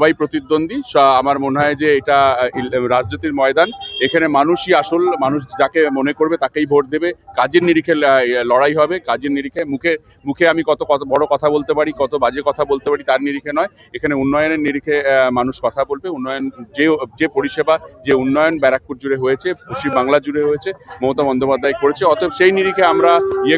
সবাই প্রতিদ্বন্দ্বী। আমার মনে হয় যে এটা রাজনীতির ময়দান। এখানে মানুষই আসল, মানুষ যাকে মনে করবে তাকেই ভোট দেবে। কাজের নিরিখে লড়াই হবে, কাজের নিরিখে। মুখে মুখে আমি কত কত বড় কথা বলতে পারি, কত বাজে কথা বলতে পারি তার নিরিখে নয়। এখানে উন্নয়নের নিরিখে মানুষ কথা বলবে। উন্নয়ন যে পরিষেবা, যে উন্নয়ন ব্যারাকপুর জুড়ে হয়েছে, পশ্চিম বাংলা জুড়ে হয়েছে, মমতা বন্দ্যোপাধ্যায় করেছে। অতএব সেই নিরিখে আমরা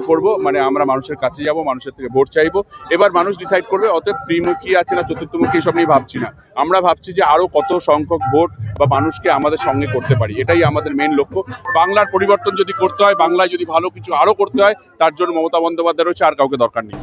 করব, মানে আমরা মানুষের কাছে যাব, মানুষের থেকে ভোট চাইবো। এবার মানুষ ডিসাইড করবে। অতএব ত্রিমুখী আছে না চতুর্থমুখী এসব নিয়ে ভাবছি না। আমরা ভাবছি যে আরো কত সংখ্যক ভোট বা মানুষকে আমাদের সঙ্গে করতে পারি, এটাই আমাদের মেন লক্ষ্য। বাংলার পরিবর্তন যদি করতে হয়, বাংলায় যদি ভালো কিছু আরো করতে হয়, তার জন্য মমতা বন্দ্যোপাধ্যায় রয়েছে, আর কাউকে দরকার নেই।